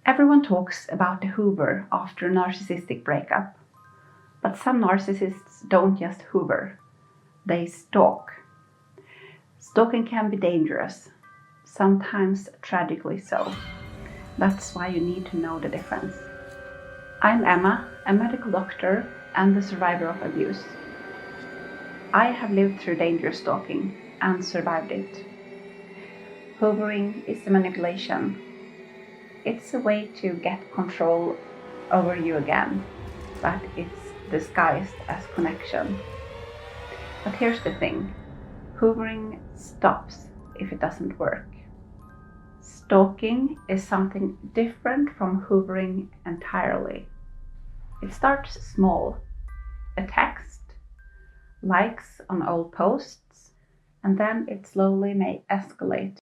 Everyone talks about the hoover after a narcissistic breakup. But some narcissists don't just hoover, they stalk. Stalking can be dangerous, sometimes tragically so. That's why you need to know the difference. I'm Emma, a medical doctor and the survivor of abuse. I have lived through dangerous stalking and survived it. Hoovering is a manipulation. It's a way to get control over you again, but it's disguised as connection. But here's the thing, hoovering stops if it doesn't work. Stalking is something different from hoovering entirely. It starts small, a text, likes on old posts, and then it slowly may escalate